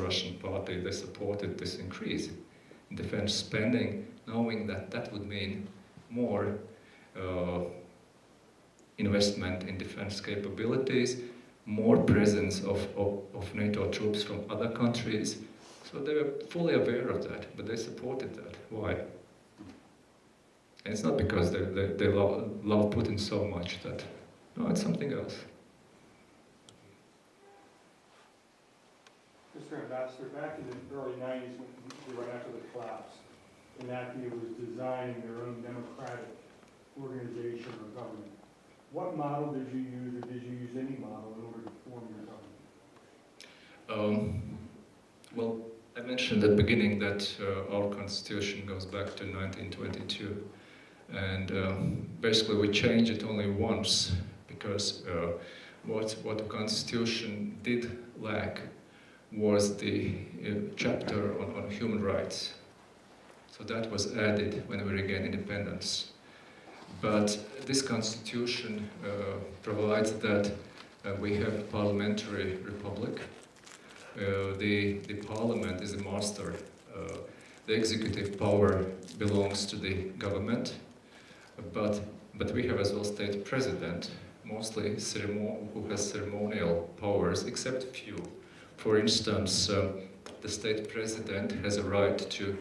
Russian party, they supported this increase in defense spending, knowing that that would mean more investment in defense capabilities, more presence of NATO troops from other countries. So they were fully aware of that, but they supported that. Why? And it's not because they love Putin so much that, no, it's something else. Mr. Ambassador, back in the early 90s, right after the collapse, Latvia was designing their own democratic organization or government. What model did you use, or did you use any model in order to form your government? Well, I mentioned at the beginning that our constitution goes back to 1922. And basically we changed it only once, because what the constitution did lack was the chapter on human rights. So that was added when we regained independence. But this constitution provides that we have a parliamentary republic. The parliament is the master. The executive power belongs to the government, but we have as well state president, mostly who has ceremonial powers, except a few. For instance, the state president has a right to,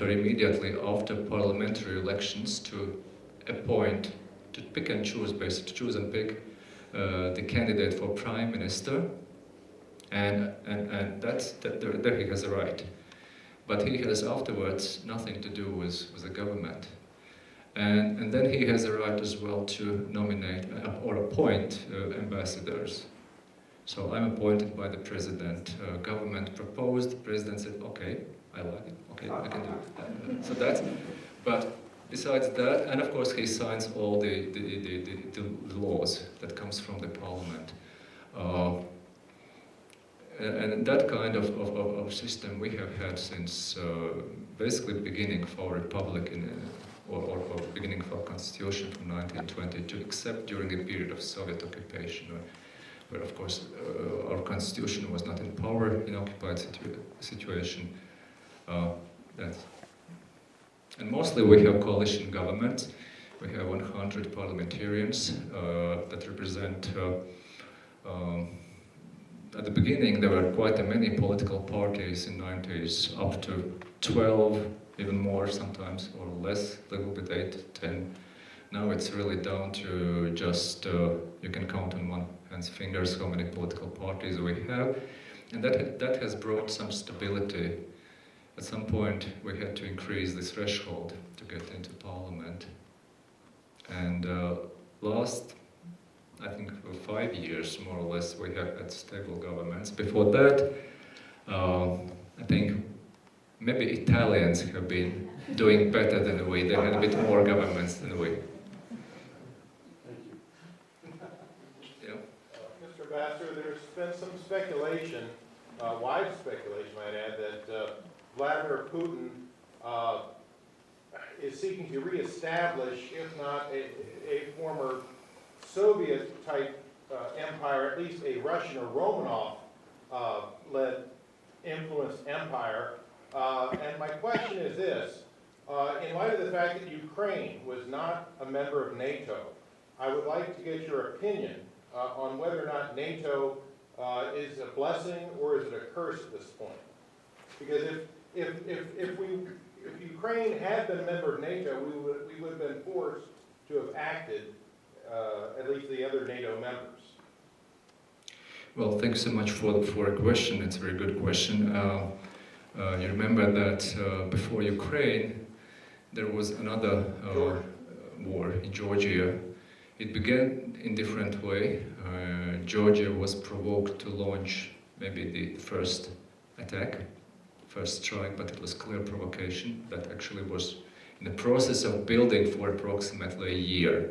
immediately after parliamentary elections, to appoint, to pick and choose, basically to choose and pick the candidate for prime minister, and there he has a right. But he has afterwards nothing to do with the government. And then he has a right as well to nominate or appoint ambassadors. So I'm appointed by the president. Government proposed, the president said, okay, I like it, okay, I can do it. So that's, but besides that, and of course he signs all the laws that comes from the parliament. And that kind of system we have had since basically beginning of our republic or beginning of our constitution from 1922, except during a period of Soviet occupation, where of course our constitution was not in power in occupied situation. And mostly we have coalition governments. We have 100 parliamentarians that represent. At the beginning, there were quite many political parties in the 90s, up to 12, even more sometimes, or less, a little bit 8, 10. Now it's really down to just, you can count on one hand's fingers how many political parties we have. And that has brought some stability. At some point, we had to increase the threshold to get into parliament. And last, I think for 5 years, more or less, we have had stable governments. Before that, I think maybe Italians have been doing better than we. They had a bit more governments than we. Thank you. Yeah. Mr. Ambassador, there's been some speculation, wide speculation, might add, that Vladimir Putin is seeking to reestablish, if not a former Soviet-type empire, at least a Russian or Romanov-led influenced empire. And my question is this. In light of the fact that Ukraine was not a member of NATO, I would like to get your opinion on whether or not NATO is a blessing or is it a curse at this point. Because if Ukraine had been a member of NATO, we would have been forced to have acted, at least the other NATO members. Well, thanks so much for a question. It's a very good question. You remember that before Ukraine, there was another war in Georgia. It began in different way. Georgia was provoked to launch maybe the first attack, first strike, but it was clear provocation that actually was in the process of building for approximately a year.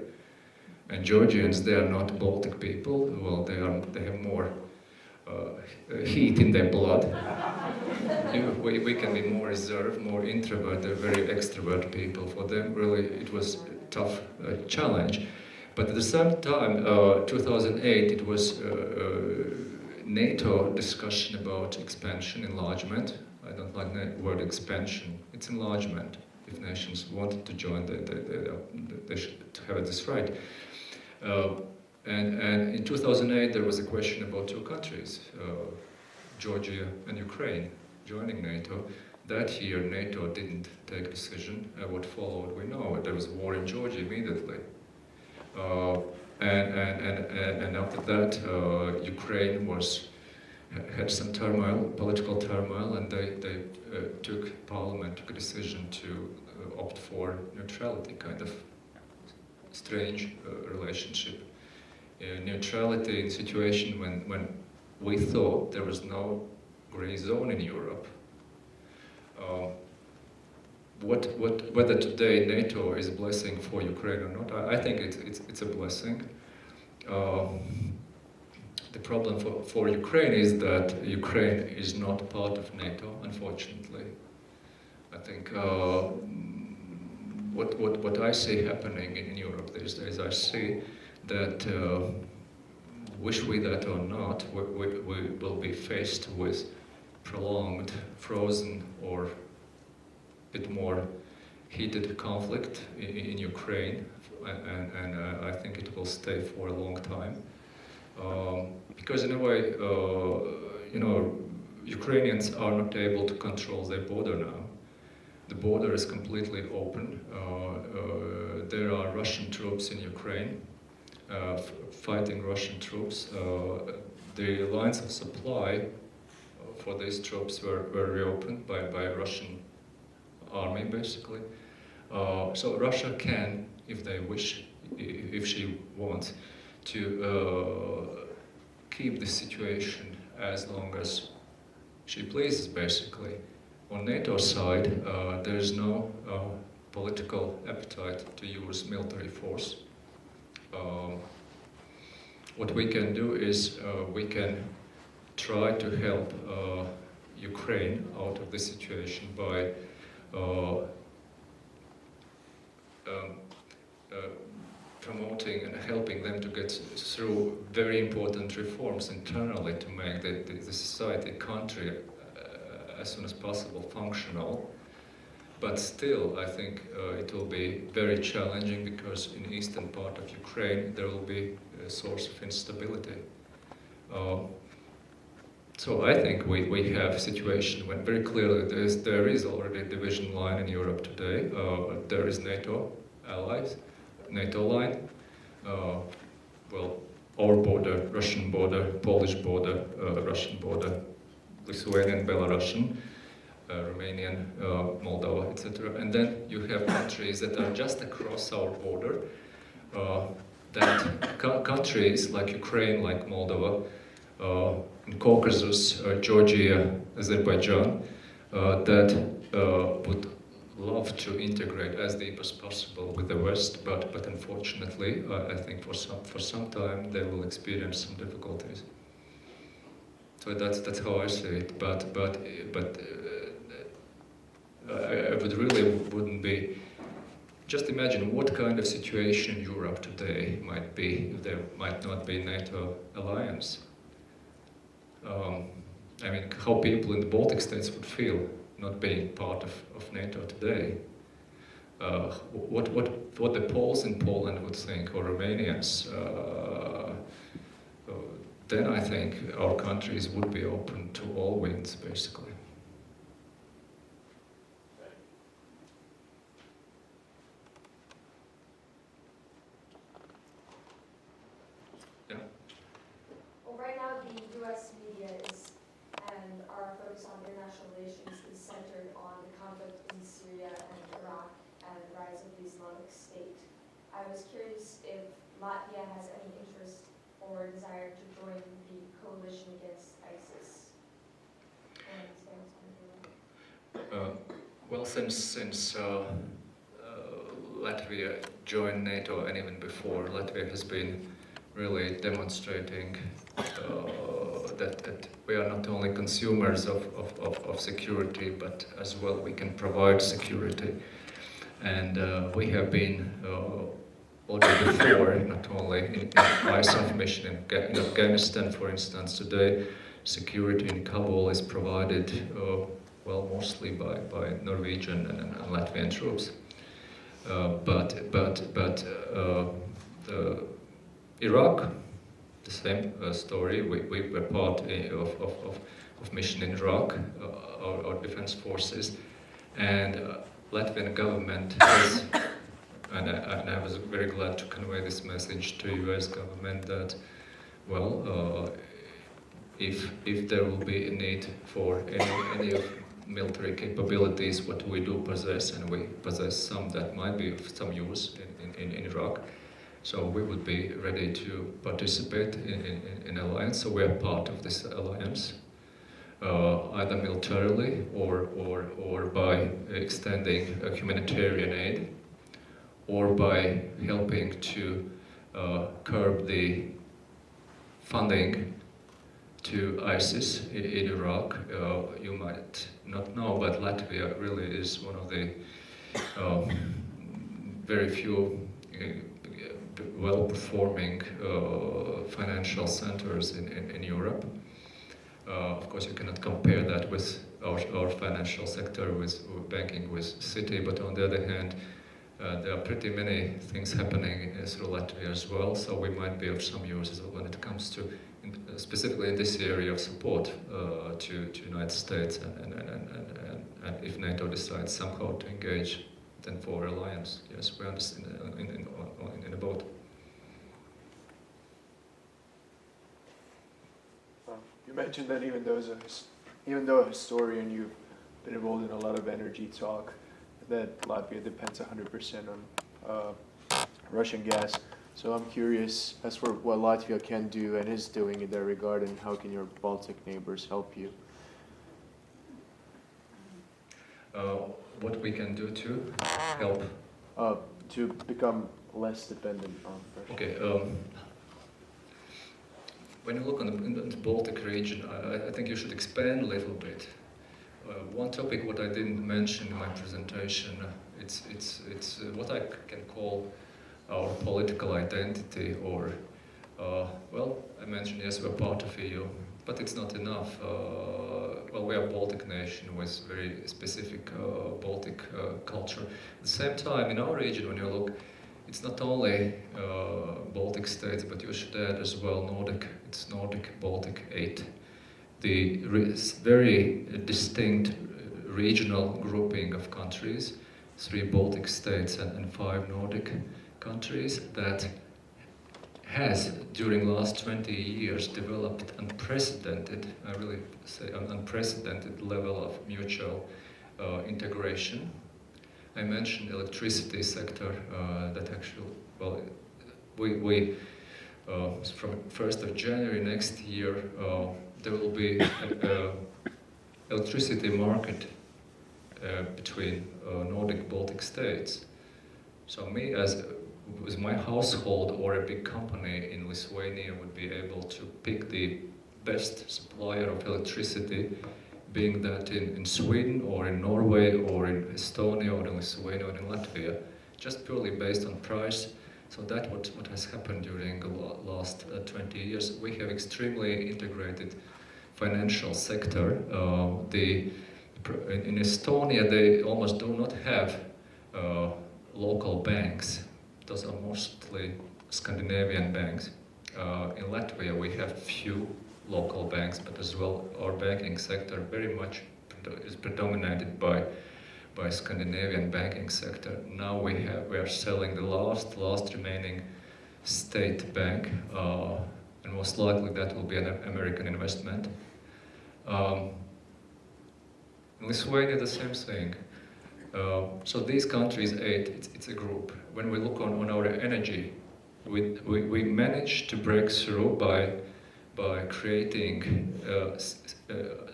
And Georgians, they are not Baltic people. Well, they have more heat in their blood. We can be more reserved, more introvert. They're very extrovert people. For them, really, it was a tough challenge. But at the same time, 2008, it was NATO discussion about expansion, enlargement. I don't like the word expansion. It's enlargement. If nations wanted to join, they should have this right. And in 2008, there was a question about two countries, Georgia and Ukraine, joining NATO. That year, NATO didn't take a decision. What followed, we know. There was a war in Georgia immediately. And after that, Ukraine had some turmoil, political turmoil, and they Parliament took a decision to opt for neutrality, kind of strange relationship. Neutrality in a situation when we thought there was no gray zone in Europe. Whether today NATO is a blessing for Ukraine or not, I think it's a blessing. The problem for Ukraine is that Ukraine is not part of NATO, unfortunately. I think what I see happening in Europe these days, I see that, wish we that or not, we will be faced with prolonged, frozen, or bit more heated conflict in Ukraine, and I think it will stay for a long time. Because in a way, Ukrainians are not able to control their border now. The border is completely open. There are Russian troops in Ukraine, fighting Russian troops. The lines of supply for these troops were reopened by Russian army, basically. So Russia can, if they wish, if she wants, to keep the situation as long as she pleases, basically. On NATO side, there is no political appetite to use military force. What we can do is we can try to help Ukraine out of this situation by promoting and helping them to get through very important reforms internally to make the society, country, as soon as possible functional. But still, I think it will be very challenging because in the eastern part of Ukraine there will be a source of instability. So I think we have a situation when very clearly there is already a division line in Europe today. There is NATO allies, NATO line. Well, our border, Russian border, Polish border, Russian border, Lithuanian, Belarusian, Romanian, Moldova, etc. And then you have countries that are just across our border. That countries like Ukraine, like Moldova, in Caucasus, Georgia, Azerbaijan, that would love to integrate as deep as possible with the West, but unfortunately, I think for some time they will experience some difficulties. So that's how I see it. But I would really wouldn't be. Just imagine what kind of situation Europe today might be if there might not be NATO alliance. I mean, how people in the Baltic states would feel not being part of NATO today. What the Poles in Poland would think, or Romanians. Then I think our countries would be open to all winds, basically. Well, right now the U.S. media and our focus on international relations is centered on the conflict in Syria and Iraq and the rise of the Islamic State. I was curious if Latvia has any interest or desire to join the coalition against ISIS. Well, since Latvia joined NATO, and even before, Latvia has been really demonstrating that we are not only consumers of security, but as well we can provide security. And we have been already before, not only in ISAF mission in Afghanistan, for instance. Today, security in Kabul is provided, well, mostly by Norwegian and Latvian troops. But Iraq, the same story. We were part of mission in Iraq, our defense forces, and Latvian government has, and I was very glad to convey this message to US government that, well, if there will be a need for any of military capabilities, what we do possess, and we possess some that might be of some use in Iraq, so we would be ready to participate in alliance. So we are part of this alliance, either militarily or by extending humanitarian aid, or by helping to curb the funding to ISIS in Iraq. You might not know, but Latvia really is one of the very few well-performing financial centers in Europe. Of course, you cannot compare that with our financial sector, with banking, with city, but on the other hand, there are pretty many things happening through Latvia as well, so we might be of some use when it comes to, specifically in this area of support to United States, and if NATO decides somehow to engage, then for alliance, yes, we understand in a boat. You mentioned that even though a historian, you've been involved in a lot of energy talk, that Latvia depends 100% on Russian gas. So I'm curious as for what Latvia can do and is doing in that regard, and how can your Baltic neighbors help you? What we can do to help? To become less dependent on Russia. Okay. When you look in the Baltic region, I think you should expand a little bit. One topic what I didn't mention in my presentation, it's what I can call our political identity, or well, I mentioned yes, we're part of EU, but it's not enough. Well, we are a Baltic nation with very specific Baltic culture. At the same time, in our region, when you look, it's not only Baltic states, but you should add as well Nordic. It's Nordic Baltic 8. The very distinct regional grouping of countries, 3 Baltic states and 5 Nordic countries, that has, during the last 20 years, developed unprecedented, I really say an unprecedented level of mutual integration. I mentioned electricity sector, that actually, well, we from 1st of January next year, there will be an electricity market between Nordic Baltic states. So me, as with my household or a big company in Lithuania, would be able to pick the best supplier of electricity, being that in Sweden or in Norway or in Estonia or in Lithuania or in Latvia, just purely based on price. So that's what has happened during the last 20 years. We have extremely integrated financial sector. In Estonia, they almost do not have local banks. Those are mostly Scandinavian banks. In Latvia, we have few local banks, but as well our banking sector very much is predominated by Scandinavian banking sector. Now we are selling the last remaining state bank, and most likely that will be an American investment. In Lithuania, the same thing. So these countries, 8, it's a group. When we look on our energy, we managed to break through by creating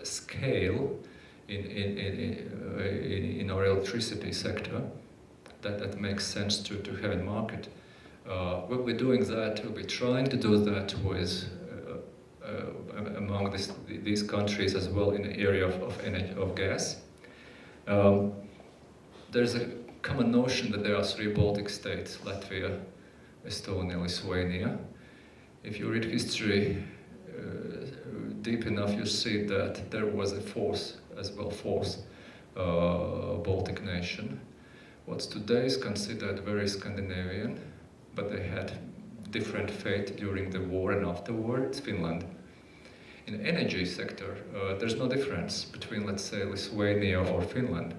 scale in our electricity sector that makes sense to have a market. We'll be doing that. We'll be trying to do that with among these countries as well in the area of gas. There's a common notion that there are 3 Baltic states: Latvia, Estonia, Lithuania. If you read history deep enough, you see that there was a fourth Baltic nation. What's today is considered very Scandinavian, but they had different fate during the war and afterwards, Finland. In energy sector, there's no difference between, let's say, Lithuania or Finland.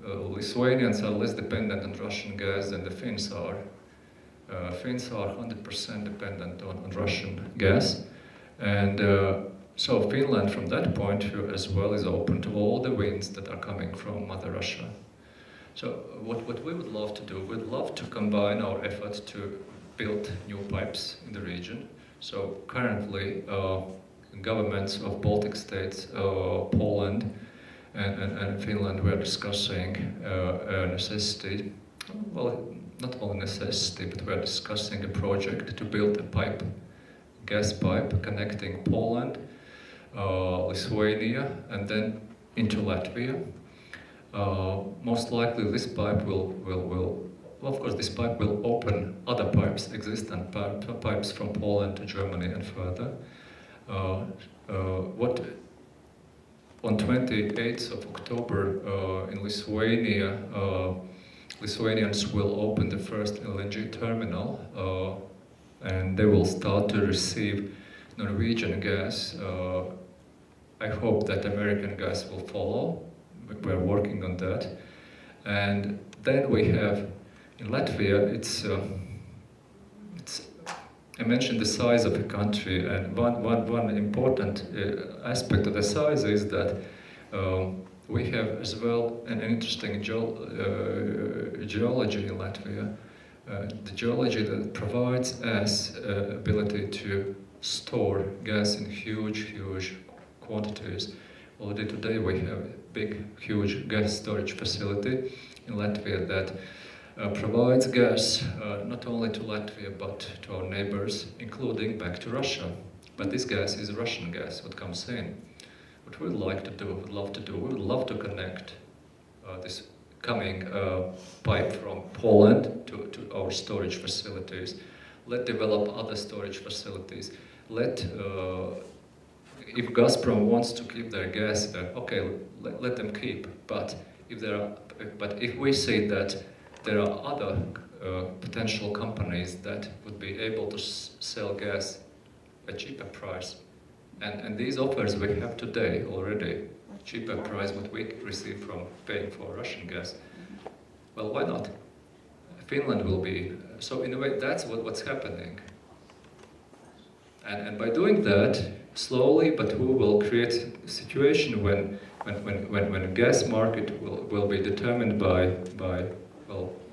Lithuanians are less dependent on Russian gas than the Finns are. Finns are 100% dependent on Russian gas. And so Finland, from that point of view as well, is open to all the winds that are coming from Mother Russia. So what we would love to do, we'd love to combine our efforts to build new pipes in the region. So currently, governments of Baltic states, Poland and Finland, we are discussing a necessity, well, not only necessity, but we are discussing a project to build a gas pipe connecting Poland, Lithuania, and then into Latvia. Most likely this pipe this pipe will open other pipes, existing pipes from Poland to Germany and further. On 28th of October in Lithuania, Lithuanians will open the first LNG terminal and they will start to receive Norwegian gas. I hope that American gas will follow. We're working on that. And then we have in Latvia, I mentioned the size of the country, and one important aspect of the size is that we have as well an interesting geology in Latvia. The geology that provides us ability to store gas in huge quantities. Already today we have a big, huge gas storage facility in Latvia that provides gas not only to Latvia but to our neighbors, including back to Russia. But this gas is Russian gas, what comes in. What we would like to do, we would love to connect this coming pipe from Poland to our storage facilities. Let develop other storage facilities. Let if Gazprom wants to keep their gas there, okay, let them keep. But if we say that there are other potential companies that would be able to sell gas at cheaper price, and these offers we have today already, cheaper price what we receive from paying for Russian gas. Well, why not? Finland will be, so in a way that's what's happening. And by doing that, slowly but we will create a situation when gas market will be determined by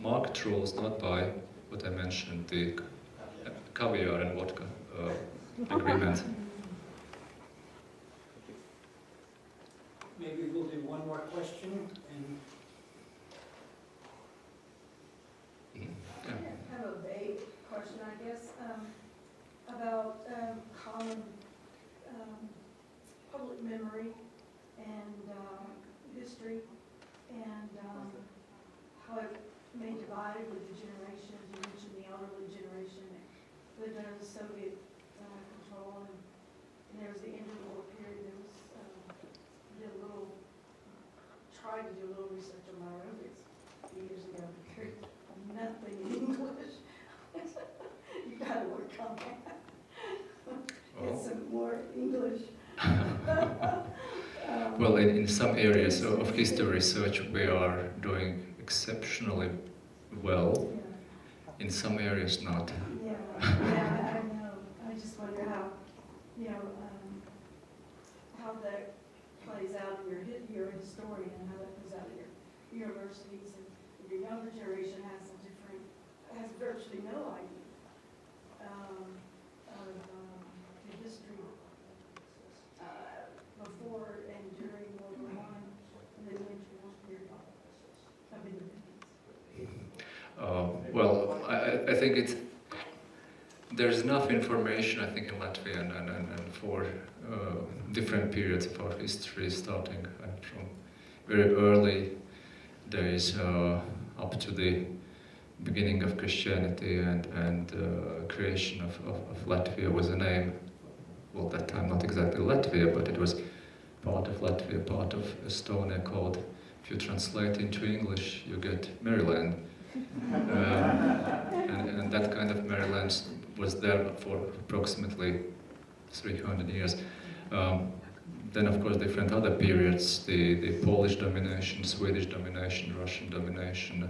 market rules, not by what I mentioned, the caviar and vodka agreement. Maybe we'll do one more question and Kind of a vague question, I guess, about common public memory and history, and how it may divide with the generations. You mentioned the elderly generation that lived under the Soviet control, and there was the interwar period. There was tried to do a little research on my aerobics a few years ago. Nothing in English. You gotta work on that. Get some more English. Well, in some areas of history research we are doing exceptionally well. Yeah. In some areas not. Yeah, I know. I just wonder how, how that plays out in you're a historian, and how that plays out in your universities, and your younger generation has virtually no idea of the history before and during World War I, and then the interwar period of independence. Well, I think there's enough information, I think, in Latvia and for different periods of our history, starting from very early days up to the beginning of Christianity and creation of Latvia was a name. Well, that time not exactly Latvia, but it was part of Latvia, part of Estonia, called, if you translate into English, you get Maryland. And that kind of Maryland was there for approximately 300 years. Then, of course, different other periods, the Polish domination, Swedish domination, Russian domination,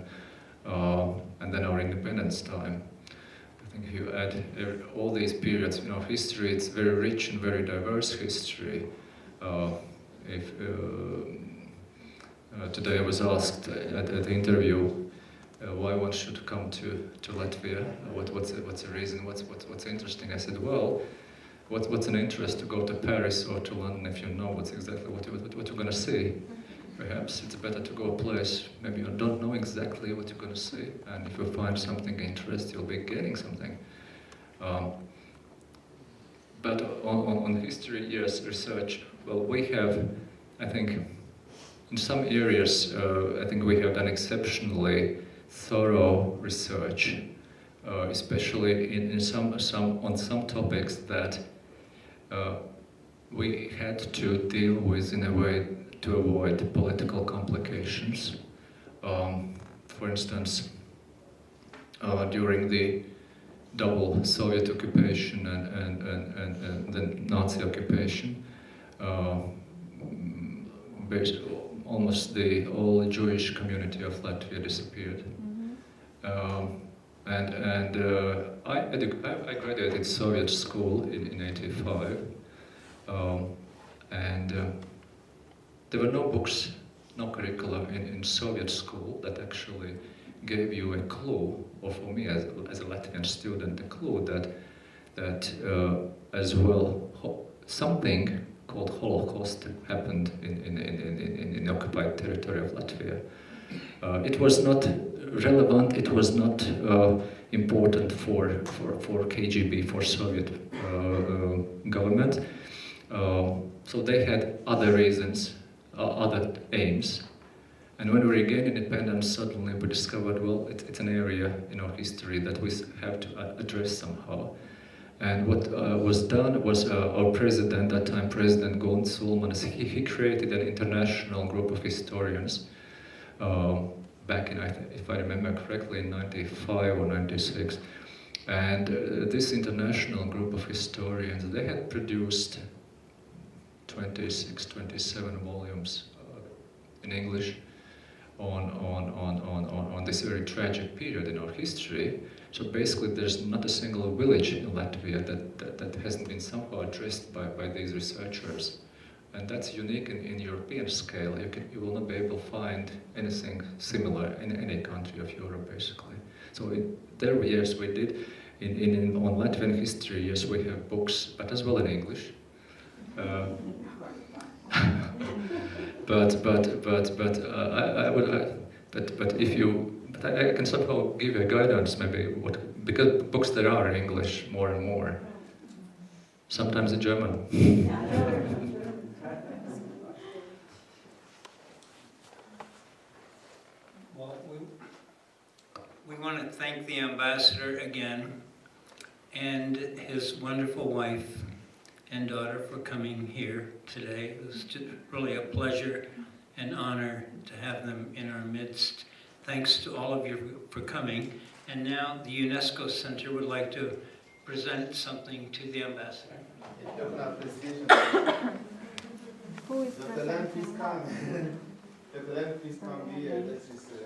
and then our independence time. I think if you add all these periods in our history, it's very rich and very diverse history. Today I was asked at the interview why one should come to Latvia, what's the reason, what's interesting. I said, well, what's an interest to go to Paris or to London if you know what's exactly what you're going to see? Perhaps it's better to go a place maybe you don't know exactly what you're going to see, and if you find something interesting, you'll be gaining something. But on history, yes, research. Well, we have, I think, in some areas, I think we have done exceptionally thorough research, especially in some on some topics that we had to deal with in a way to avoid political complications. For instance, during the double Soviet occupation and the Nazi occupation, almost the whole Jewish community of Latvia disappeared. I graduated Soviet school in '85, there were no books, no curricula in Soviet school that actually gave you a clue, or for me as a Latvian student, a clue that as well something called Holocaust happened in occupied territory of Latvia. It was not relevant, it was not important for KGB, for Soviet government. So they had other reasons, other aims. And when we regained independence, suddenly we discovered, well, it's an area in our history that we have to address somehow. And what was done was our president, at that time President Gon Sulmanis, he created an international group of historians back in, if I remember correctly, in '95 or '96. And this international group of historians, they had produced 26, 27 volumes in English on this very tragic period in our history. So basically there's not a single village in Latvia that hasn't been somehow addressed by these researchers. And that's unique in European scale. You will not be able to find anything similar in any country of Europe, basically. So there, yes, we did. On Latvian history, yes, we have books, but as well in English. I can somehow give you a guidance, maybe because books there are in English more and more. Sometimes in German. Well, we want to thank the ambassador again and his wonderful wife and daughter for coming here today. It was really a pleasure and honor to have them in our midst. Thanks to all of you for coming. And now the UNESCO Center would like to present something to the ambassador. Who is Dr. Land, please come. Dr. Land, please come here. This is a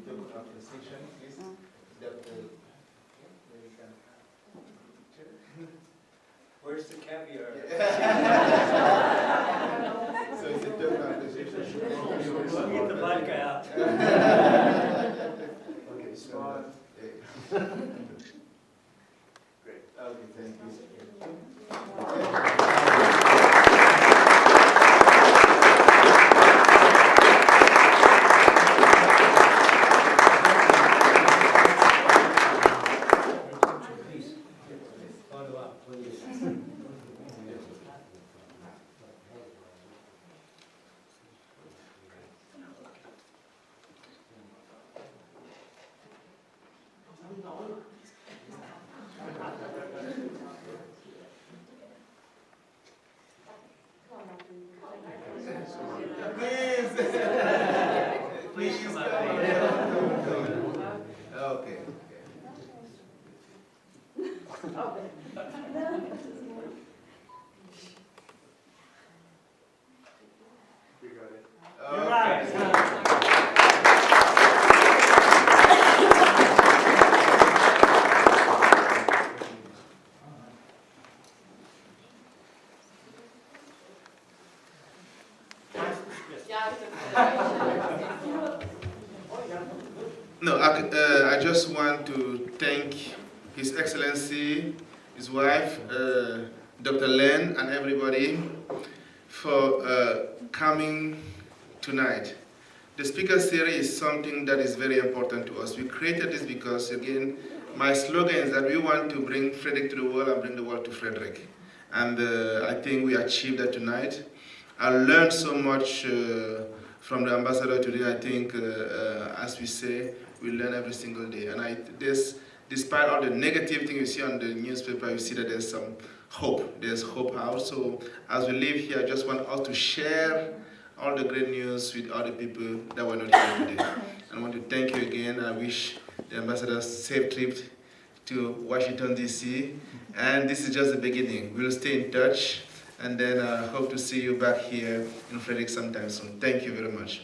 token of appreciation, please. Dr. Where's the caviar? So it's a token of appreciation. We'll get the vodka out. Okay, so. Great. Okay, thank you. No, I just want to thank His Excellency, his wife, Dr. Len, and everybody for coming tonight. The speaker series is something that is very important to us. We created this because, again, my slogan is that we want to bring Frederick to the world and bring the world to Frederick. And I think we achieved that tonight. I learned so much from the ambassador today. I think, as we say, we learn every single day. And despite all the negative things you see on the newspaper, you see that there's some hope. There's hope out. So as we live here, I just want us to share all the great news with other people that were not here today. And I want to thank you again. I wish the ambassador a safe trip to Washington, D.C. And this is just the beginning. We'll stay in touch. And then I hope to see you back here in Frederick sometime soon. Thank you very much.